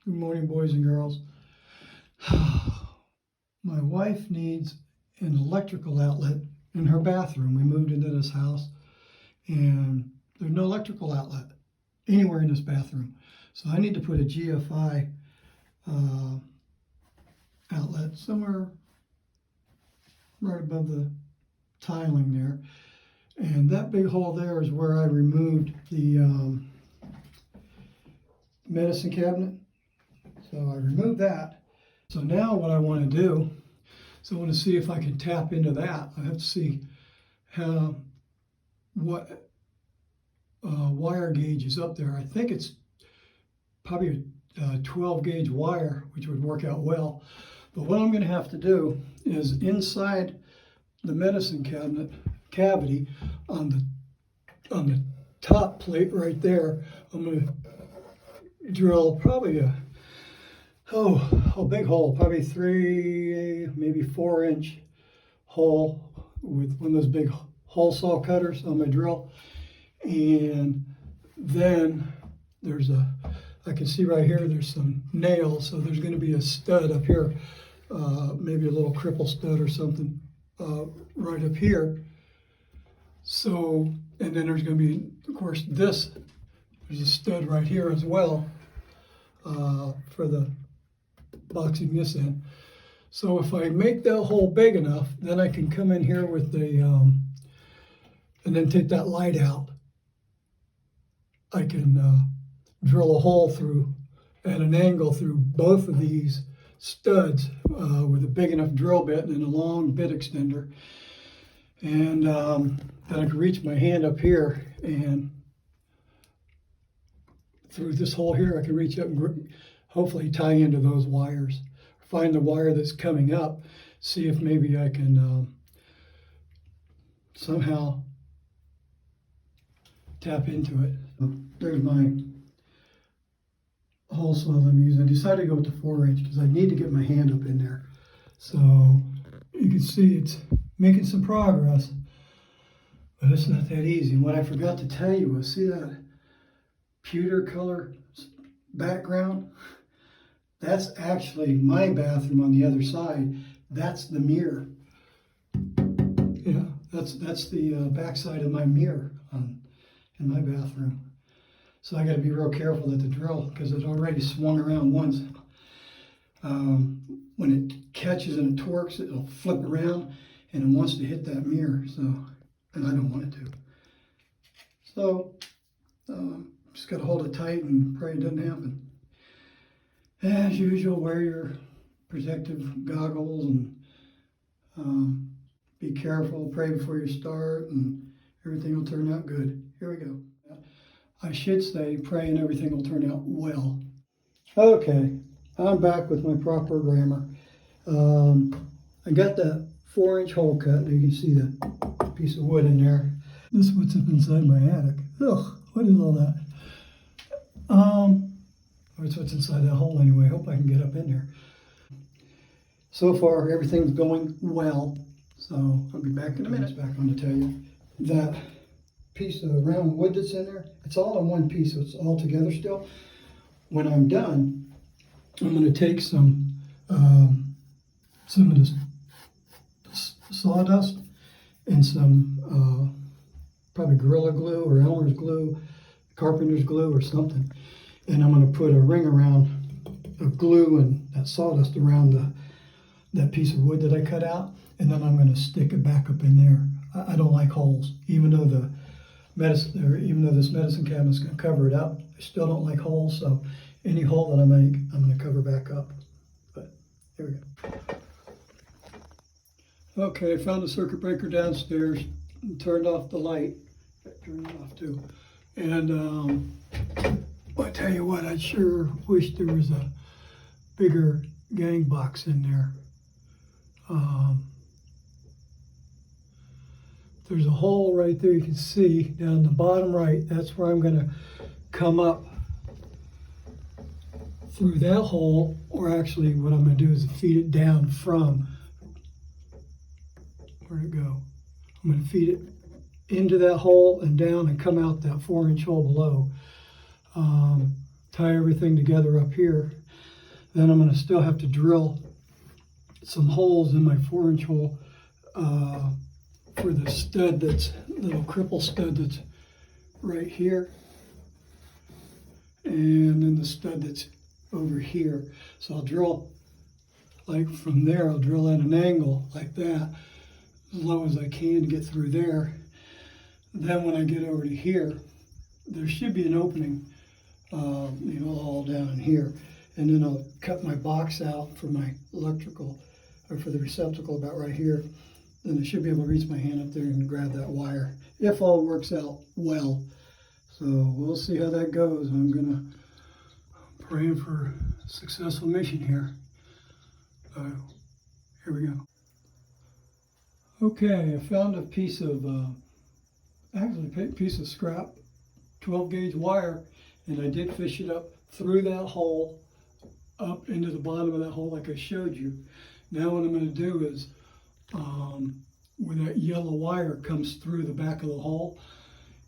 Good morning, boys and girls. My wife needs an electrical outlet in her bathroom. We moved into this house and there's no electrical outlet anywhere in this bathroom. So I need to put a GFI outlet somewhere right above the tiling there. And that big hole there is where I removed the medicine cabinet. So I removed that. So now what I want to do, I want to see if I can tap into that. I have to see what wire gauge is up there. I think it's probably a 12 gauge wire, which would work out well. But what I'm going to have to do is inside the medicine cabinet cavity on the top plate right there, I'm going to drill probably a big hole, probably 3, maybe 4-inch hole with one of those big hole saw cutters on my drill. And then I can see right here, there's some nails. So there's going to be a stud up here, maybe a little cripple stud or something right up here. So, and then there's going to be, of course, there's a stud right here as well for the boxing this in. So if I make that hole big enough, then I can come in here with the, and then take that light out. I can drill a hole through at an angle through both of these studs with a big enough drill bit and a long bit extender. And then I can reach my hand up here and through this hole here, I can reach up and hopefully tie into those wires. Find the wire that's coming up, see if maybe I can somehow tap into it. So there's my hole saw that I'm using. I decided to go with the 4-inch because I need to get my hand up in there. So you can see it's making some progress, but it's not that easy. And what I forgot to tell you was, see that pewter color background? That's actually my bathroom on the other side. That's the mirror. Yeah, that's the back side of my mirror in my bathroom. So I got to be real careful at the drill because it already swung around once. When it catches and it torques, it'll flip around and it wants to hit that mirror. So, and I don't want it to. So just got to hold it tight and pray it doesn't happen. As usual, wear your protective goggles and be careful, pray before you start, and everything will turn out good. Here we go. I should say pray and everything will turn out well. Okay, I'm back with my proper grammar. I got that 4-inch hole cut. You can see that piece of wood in there. This is what's up inside my attic. Ugh, what is all that? That's what's inside that hole anyway. Hope I can get up in there. So far, everything's going well. So I'll be back in a minute. Back on to tell you that piece of round wood that's in there, it's all in one piece, so it's all together still. When I'm done, I'm going to take some of this sawdust and some probably Gorilla Glue or Elmer's glue, Carpenter's glue or something. And I'm going to put a ring around of glue and that sawdust around that piece of wood that I cut out. And then I'm going to stick it back up in there. I don't like holes. Even though this medicine cabinet's going to cover it up, I still don't like holes. So any hole that I make, I'm going to cover back up. But here we go. Okay, I found the circuit breaker downstairs and turned off the light. Turned it off too. And I tell you what, I sure wish there was a bigger gang box in there. There's a hole right there you can see down the bottom right. That's where I'm going to come up through that hole, or actually what I'm going to do is feed it down from, where'd it go? I'm going to feed it into that hole and down and come out that 4-inch hole below. Tie everything together up here. Then I'm going to still have to drill some holes in my 4-inch hole for the stud, that's little cripple stud that's right here, and then the stud that's over here. So I'll drill, like from there, I'll drill at an angle like that, as low as I can to get through there. Then when I get over to here, there should be an opening, all down in here. And then I'll cut my box out for my electrical, or for the receptacle about right here. Then I should be able to reach my hand up there and grab that wire, if all works out well. So we'll see how that goes. I'm praying for a successful mission here. Here we go. Okay, I found a piece of, scrap 12 gauge wire, and I did fish it up through that hole, up into the bottom of that hole like I showed you. Now what I'm going to do is, where that yellow wire comes through the back of the hole,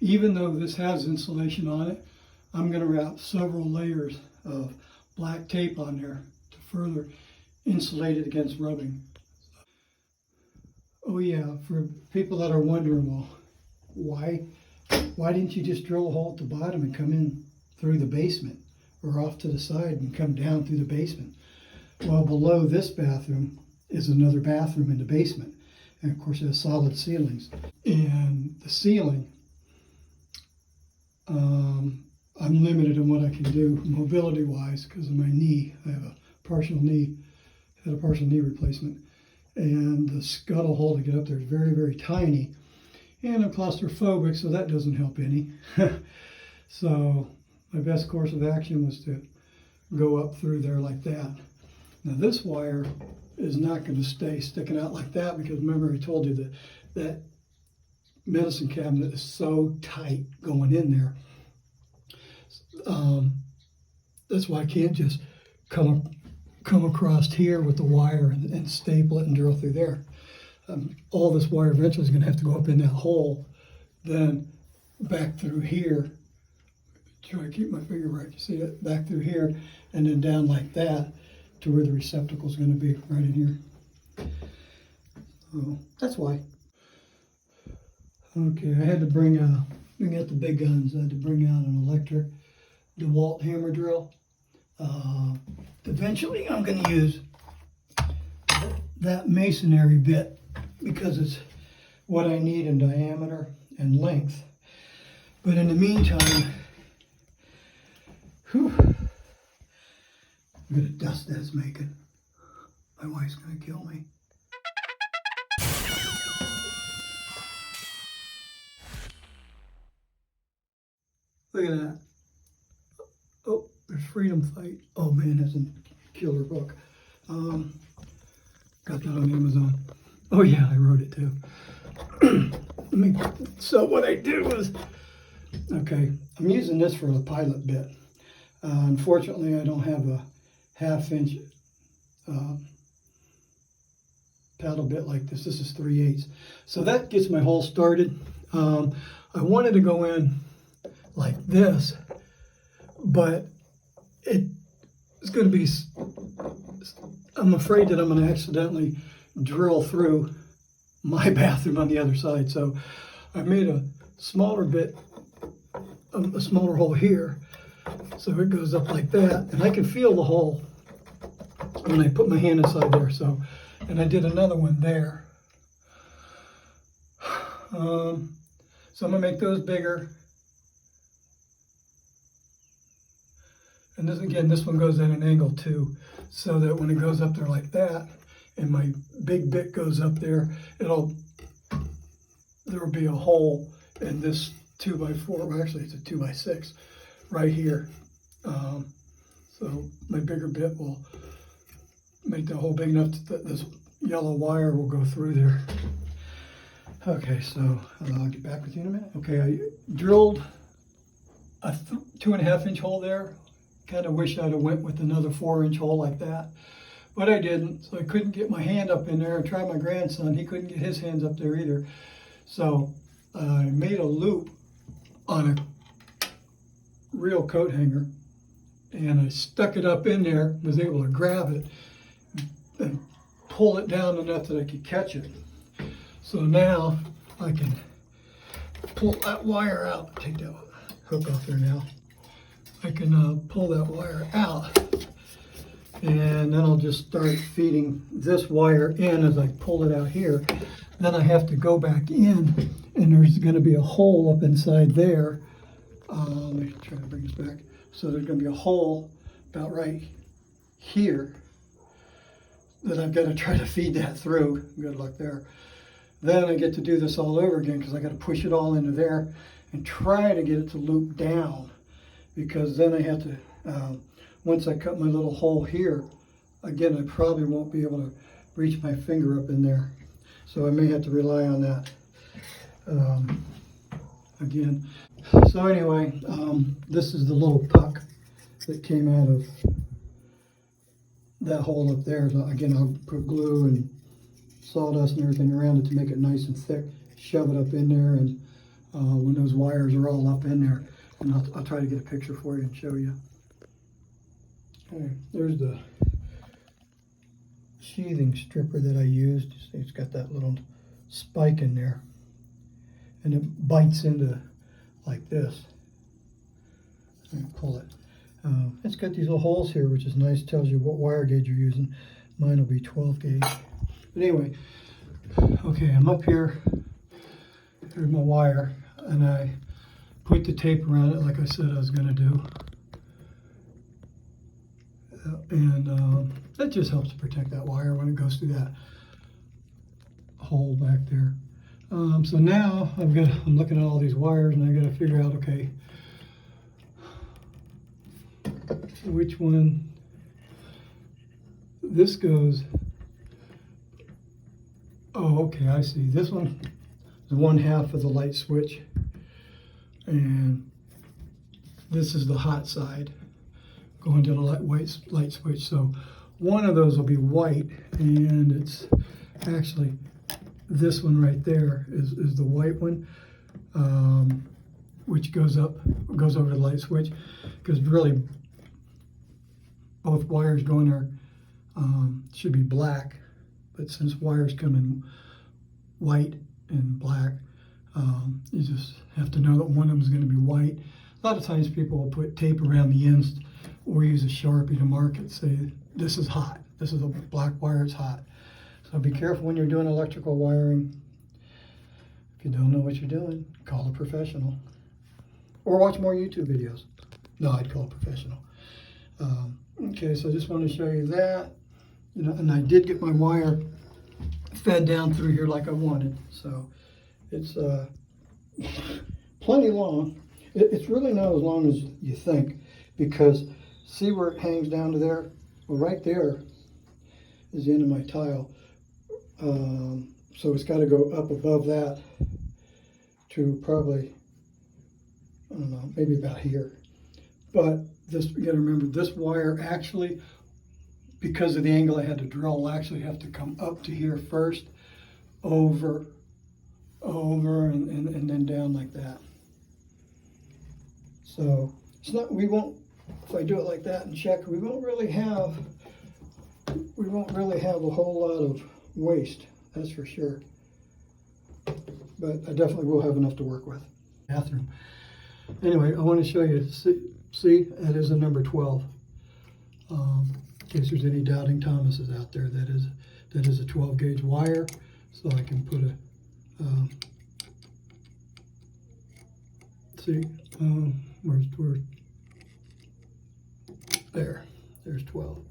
even though this has insulation on it, I'm going to wrap several layers of black tape on there to further insulate it against rubbing. Oh yeah, for people that are wondering, well, why didn't you just drill a hole at the bottom and come in through the basement, or off to the side and come down through the basement? Well, below this bathroom is another bathroom in the basement, and of course it has solid ceilings. And the ceiling, I'm limited on what I can do mobility wise because of my knee. I have a partial knee replacement, and the scuttle hole to get up there is very, very tiny, and I'm claustrophobic, so that doesn't help any. So my best course of action was to go up through there like that. Now this wire is not going to stay sticking out like that, because remember I told you that that medicine cabinet is so tight going in there. That's why I can't just come across here with the wire and staple it and drill through there. All this wire eventually is going to have to go up in that hole, then back through here. Try to keep my finger right. You see it? Back through here, and then down like that to where the receptacle is going to be, right in here. So that's why. Okay, I had to bring out the big guns. I had to bring out an electric DeWalt hammer drill. Eventually I'm going to use that masonry bit because it's what I need in diameter and length. But in the meantime, I'm going to dust that it's making. My wife's going to kill me. Look at that. Oh, there's Freedom Fight. Oh man, that's a killer book. Got that on Amazon. Oh yeah, I wrote it too. So what I do is, okay, I'm using this for the pilot bit. Unfortunately, I don't have a 1/2 inch paddle bit like this. This is 3/8. So that gets my hole started. I wanted to go in like this, but it's going to be, I'm afraid that I'm going to accidentally drill through my bathroom on the other side. So I made a smaller bit, a smaller hole here, so it goes up like that, and I can feel the hole when I put my hand inside there. So, and I did another one there. So I'm going to make those bigger. And this, again, this one goes at an angle too, so that when it goes up there like that, and my big bit goes up there, there will be a hole in this 2x4, well actually it's a 2x6, right here. So my bigger bit will make the hole big enough that this yellow wire will go through there. Okay, so I'll get back with you in a minute. Okay, I drilled a 2.5 inch hole there. Kind of wish I'd have went with another 4-inch hole like that, but I didn't. So I couldn't get my hand up in there. I tried my grandson. He couldn't get his hands up there either. So I made a loop on a real coat hanger, and I stuck it up in there, was able to grab it and pull it down enough that I could catch it. So now I can pull that wire out, take that hook off there now. I can pull that wire out, and then I'll just start feeding this wire in as I pull it out here. Then I have to go back in, and there's going to be a hole up inside there. Let me try to bring this back. So there's going to be a hole about right here that I've got to try to feed that through. Good luck there. Then I get to do this all over again because I got to push it all into there and try to get it to loop down, because then I have to, once I cut my little hole here, again, I probably won't be able to reach my finger up in there. So I may have to rely on that again. So anyway, this is the little puck that came out of that hole up there. So again, I'll put glue and sawdust and everything around it to make it nice and thick, shove it up in there, and when those wires are all up in there, and I'll try to get a picture for you and show you. Okay, there's the sheathing stripper that I used. You see it's got that little spike in there, and it bites into like this. And pull it. It's got these little holes here, which is nice. Tells you what wire gauge you're using. Mine will be 12 gauge. But anyway, okay, I'm up here. Here's my wire, and I put the tape around it like I said I was going to do. And that just helps to protect that wire when it goes through that hole back there. So now I'm looking at all these wires, and I got to figure out, okay, which one this goes. Oh, okay, I see. This one is 1/2 of the light switch, and this is the hot side going to the light switch. So one of those will be white, and it's actually this one right there is the white one, which goes over the light switch, because really both wires going there should be black, but since wires come in white and black, you just have to know that one of them is going to be white. A lot of times people will put tape around the ends or use a Sharpie to mark it, say this is hot, this is a black wire, it's hot. So be careful when you're doing electrical wiring. If you don't know what you're doing, call a professional. Or watch more YouTube videos. No, I'd call a professional. Okay, so I just want to show you that. You know, and I did get my wire fed down through here like I wanted. So it's plenty long. It's really not as long as you think, because see where it hangs down to there? Well, right there is the end of my tile. So it's got to go up above that to probably, I don't know, maybe about here. But this, you got to remember, this wire actually, because of the angle I had to drill, will actually have to come up to here first, over, and then down like that. So it's not, we won't, if I do it like that and check, we won't really have a whole lot of waste, that's for sure. But I definitely will have enough to work with. Bathroom. Anyway, I want to show you, see, that is a number 12. In case there's any doubting Thomases out there, that is a 12 gauge wire. So I can put a, see, where's, there's 12.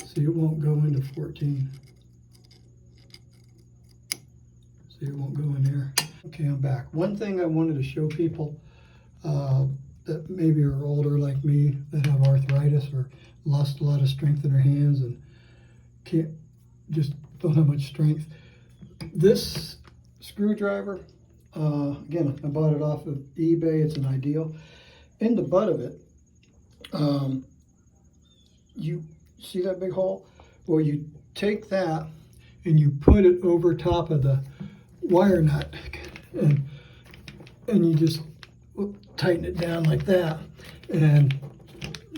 See, it won't go into 14. See, it won't go in there. Okay, I'm back. One thing I wanted to show people that maybe are older like me, that have arthritis or lost a lot of strength in their hands and don't have much strength. This screwdriver, again, I bought it off of eBay. It's an Ideal. In the butt of it, you see that big hole? Well, you take that and you put it over top of the wire nut, and you just tighten it down like that, and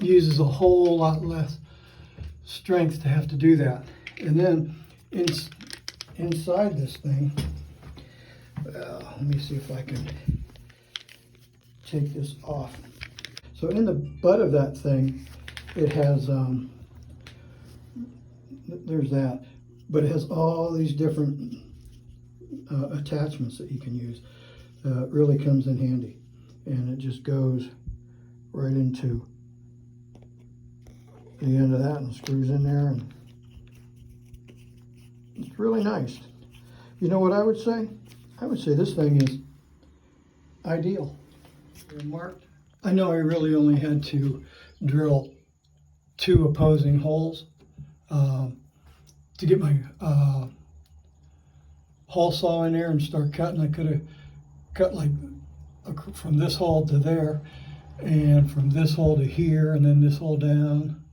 uses a whole lot less strength to have to do that. And then inside this thing, let me see if I can take this off. So in the butt of that thing, it has, there's that, but it has all these different attachments that you can use. It really comes in handy, and it just goes right into the end of that and screws in there, and it's really nice. You know what I would say? I would say this thing is ideal. Marked. I know I really only had to drill 2 opposing holes to get my hole saw in there and start cutting. I could have cut like from this hole to there, and from this hole to here, and then this hole down,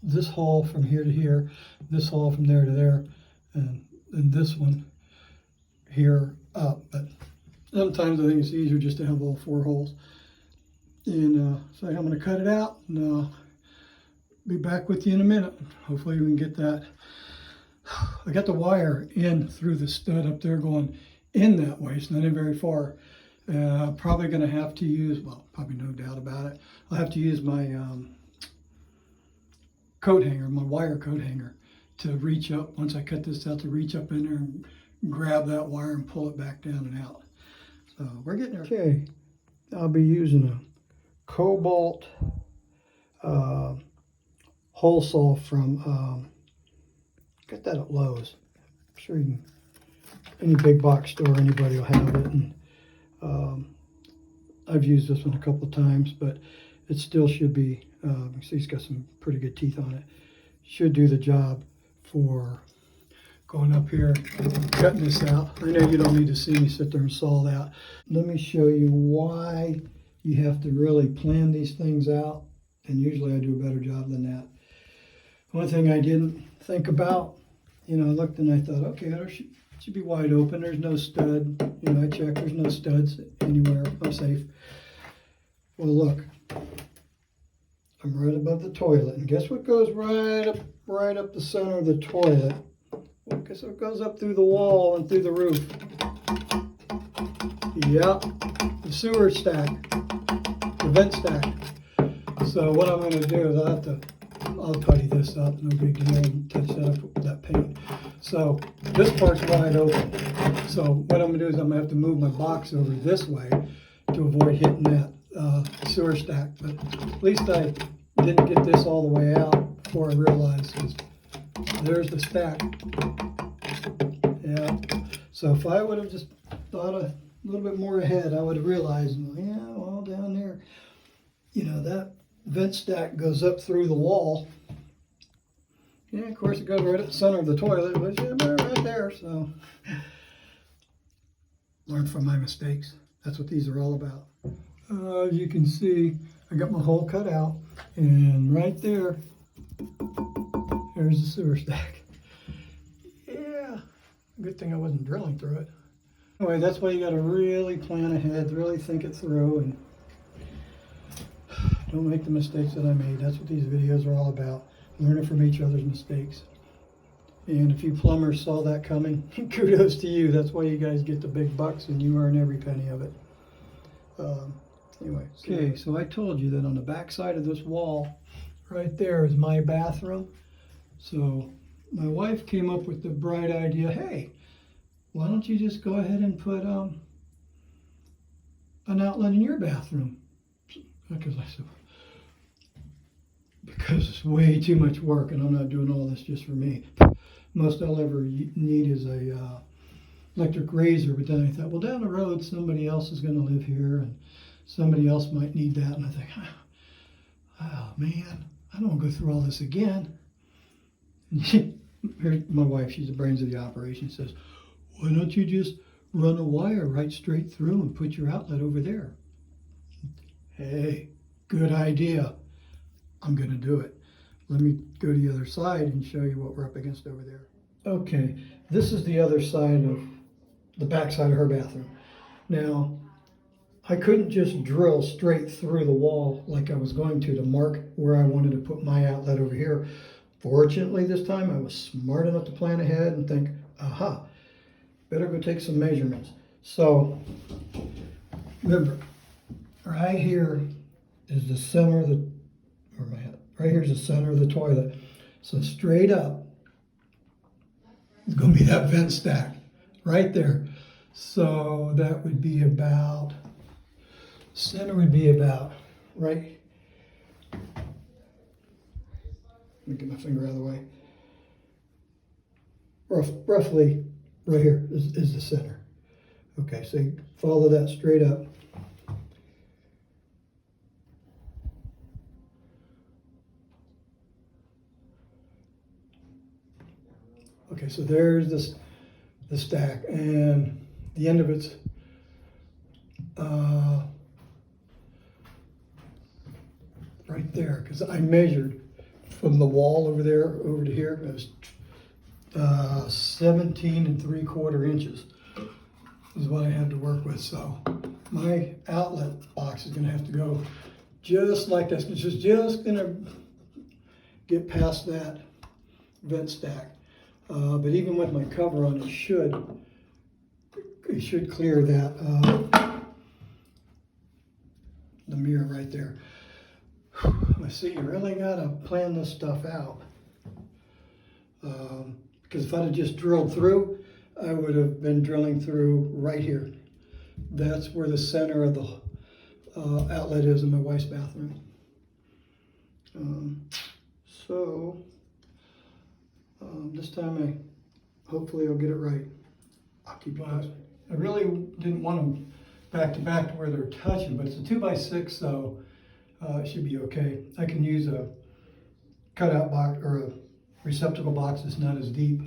this hole from here to here, this hole from there to there, and then this one here up. But sometimes I think it's easier just to have all 4 holes. And so I'm going to cut it out, and I'll be back with you in a minute. Hopefully we can get that. I got the wire in through the stud up there going in that way. It's not in very far. Probably going to have to use, well, probably no doubt about it, I'll have to use my coat hanger, my wire coat hanger, to reach up, once I cut this out, to reach up in there and grab that wire and pull it back down and out. So we're getting there. Okay, I'll be using a Cobalt hole saw from, got that at Lowe's. I'm sure you can, any big box store, anybody will have it. And I've used this one a couple of times, but it still should be, you see it's got some pretty good teeth on it. Should do the job for going up here, cutting this out. I know you don't need to see me sit there and saw that. Let me show you why you have to really plan these things out, and usually I do a better job than that. One thing I didn't think about, you know, I looked and I thought, okay, there should be wide open. There's no stud. You know, I checked, there's no studs anywhere. I'm safe. Well, look, I'm right above the toilet, and guess what goes right up the center of the toilet? Well, guess what goes up through the wall and through the roof? Yep, the sewer stack, the vent stack. So what I'm going to do is I'll tidy this up, no big deal, and touch that up with that paint. So this part's wide open. So what I'm going to do is I'm going to have to move my box over this way to avoid hitting that sewer stack. But at least I didn't get this all the way out before I realized, because there's the stack. Yeah. So if I would have just thought a little bit more ahead, I would have realized, yeah, well, down there, you know, that vent stack goes up through the wall. Yeah, of course it goes right at the center of the toilet, but yeah, right there. So learn from my mistakes. That's what these are all about. As you can see, I got my hole cut out, and right there, there's the sewer stack. Yeah, good thing I wasn't drilling through it. Anyway, that's why you got to really plan ahead, really think it through, and don't make the mistakes that I made. That's what these videos are all about, learning from each other's mistakes. And if you plumbers saw that coming, kudos to you. That's why you guys get the big bucks and you earn every penny of it. Anyway, okay, so I told you that on the back side of this wall, right there is my bathroom. So my wife came up with the bright idea, hey, why don't you just go ahead and put an outlet in your bathroom? Because I said, because it's way too much work, and I'm not doing all this just for me. Most I'll ever need is a electric razor, but then I thought, well, down the road somebody else is going to live here, and somebody else might need that, and I think, oh man, I don't want to go through all this again. Here's my wife, she's the brains of the operation, says, why don't you just run a wire right straight through and put your outlet over there? Hey, good idea. I'm going to do it. Let me go to the other side and show you what we're up against over there. Okay, this is the other side of the back side of her bathroom. Now, I couldn't just drill straight through the wall like I was going to mark where I wanted to put my outlet over here. Fortunately, this time I was smart enough to plan ahead and think, aha, better go take some measurements. So remember, right here is the center of the, where am I at? Right here's the center of the toilet. So straight up is going to be that vent stack right there. So that would be about, center would be about right. Let me get my finger out of the way. Roughly right here is the center. Okay, so you follow that straight up. Okay, so there's the stack, and the end of it's right there, because I measured from the wall over there over to here. It was 17 3/4 inches is what I had to work with. So my outlet box is going to have to go just like this. It's just going to get past that vent stack. But even with my cover on, it should clear that the mirror right there. I see you really gotta plan this stuff out. Because if I'd have just drilled through, I would have been drilling through right here. That's where the center of the outlet is in my wife's bathroom. This time hopefully I'll get it right. I'll keep you posted. I really didn't want them back to back to where they're touching, but it's a 2x6, so it should be okay. I can use a cutout box or a receptacle box that's not as deep.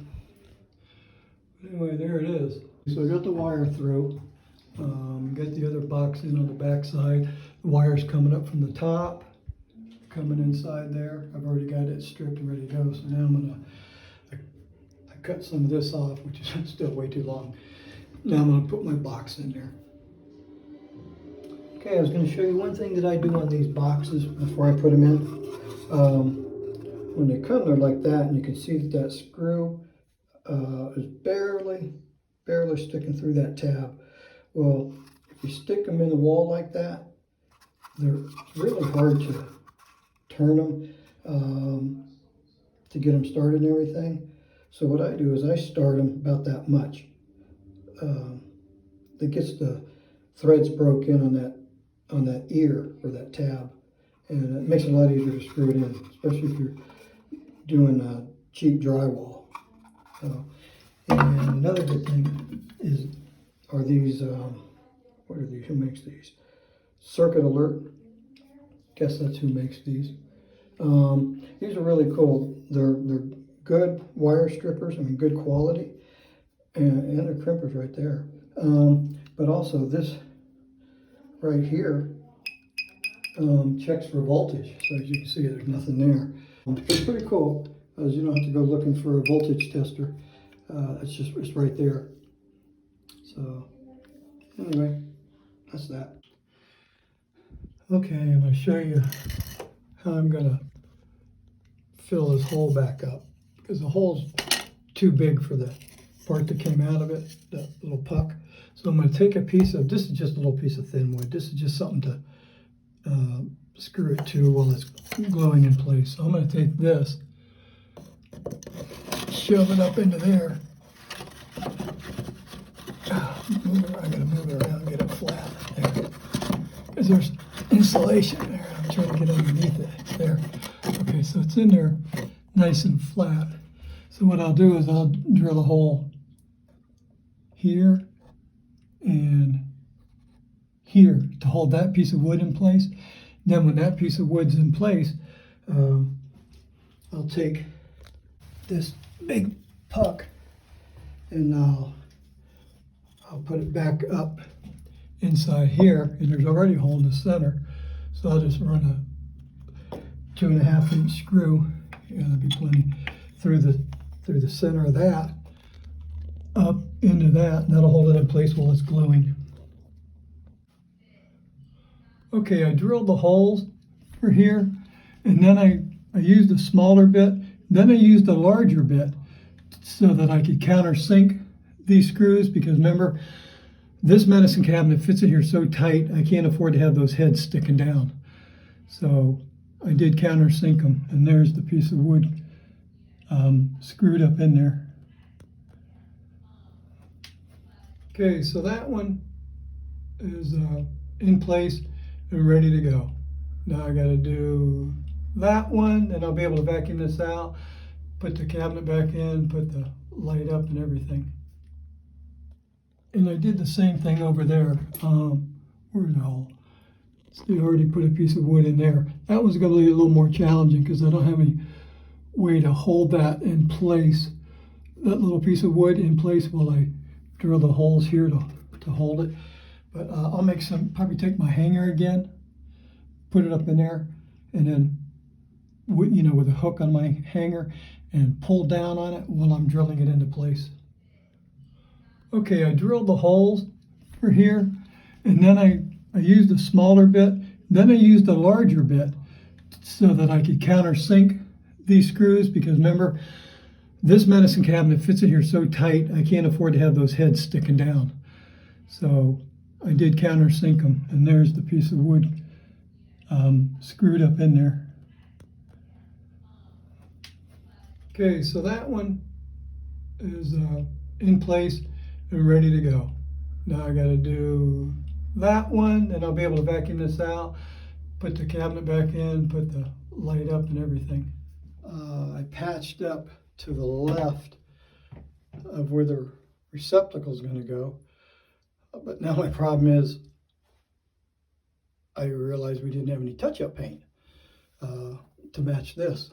Anyway, there it is. So I got the wire through. Got the other box in on the back side. The wire's coming up from the top, coming inside there. I've already got it stripped and ready to go. So now I'm gonna, I cut some of this off, which is still way too long. Now I'm gonna put my box in there. Okay, I was gonna show you one thing that I do on these boxes before I put them in. When they come there like that, and you can see that screw is barely sticking through that tab. Well, if you stick them in the wall like that, they're really hard to turn them to get them started and everything. So what I do is I start them about that much. That gets the threads broke in on that ear or that tab, and it makes it a lot easier to screw it in, especially if you're doing cheap drywall. And another good thing are these, what are these? Who makes these? Circuit Alert. Guess that's who makes these. These are really cool. They're good wire strippers. I mean, good quality, and they're crimpers right there. But also this right here checks for voltage. So as you can see, there's nothing there. It's pretty cool, as you don't have to go looking for a voltage tester. It's right there. So anyway, that's that. Okay, I'm going to show you how I'm going to fill this hole back up, because the hole's too big for the part that came out of it, that little puck. So I'm going to take a piece of, this is just a little piece of thin wood. This is just something to screw it to while it's gluing in place. So I'm going to take this, shove it up into there. I'm going to move it around and get it flat there, because there's insulation there. I'm trying to get underneath it there. Okay, so it's in there nice and flat. So what I'll do is I'll drill a hole here and here to hold that piece of wood in place. Then when that piece of wood's in place, I'll take this big puck and I'll put it back up inside here, and there's already a hole in the center. So I'll just run a 2.5 inch screw, yeah, that'd be plenty, through the center of that, up into that, and that'll hold it in place while it's gluing. Okay, I drilled the holes for here, and then I used a smaller bit, then I used a larger bit so that I could countersink these screws, because remember, this medicine cabinet fits in here so tight I can't afford to have those heads sticking down. So I did countersink them, and there's the piece of wood screwed up in there. Okay, so that one is in place and ready to go. Now I got to do that one, and I'll be able to vacuum this out, put the cabinet back in, put the light up and everything. And I did the same thing over there. Where's the hole? See, I already put a piece of wood in there. That was going to be a little more challenging because I don't have any way to hold that in place, that little piece of wood in place, while I drill the holes here to hold it. But I'll make probably take my hanger again, put it up in there, and then with a hook on my hanger and pull down on it while I'm drilling it into place. Okay, I drilled the holes for here, and then I used a smaller bit, then I used a larger bit so that I could countersink these screws, because remember, this medicine cabinet fits in here so tight I can't afford to have those heads sticking down. So I did countersink them, and there's the piece of wood screwed up in there. Okay, so that one is in place and ready to go. Now I got to do that one, and I'll be able to vacuum this out, put the cabinet back in, put the light up and everything. I patched up to the left of where the receptacle is going to go, but now my problem is I realized we didn't have any touch-up paint to match this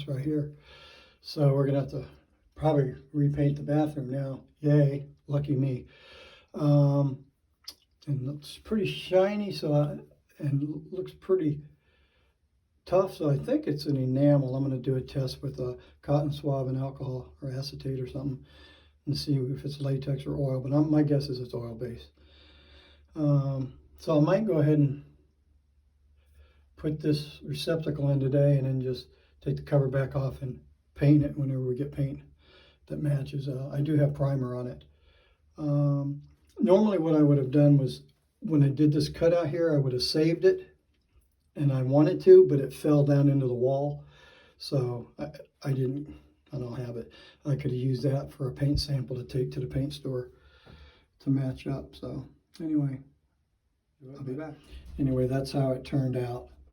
right here. So we're gonna have to probably repaint the bathroom now. Yay, lucky me. And it's pretty shiny, and looks pretty tough. So I think it's an enamel. I'm gonna do a test with a cotton swab and alcohol or acetate or something, and see if it's latex or oil. But my guess is it's oil based. So I might go ahead and put this receptacle in today, and then just take the cover back off and paint it whenever we get paint that matches. I do have primer on it. Normally what I would have done was, when I did this cutout here, I would have saved it, and I wanted to, but it fell down into the wall. So I don't have it. I could have used that for a paint sample to take to the paint store to match up. So anyway, I'll be back. Anyway, that's how it turned out.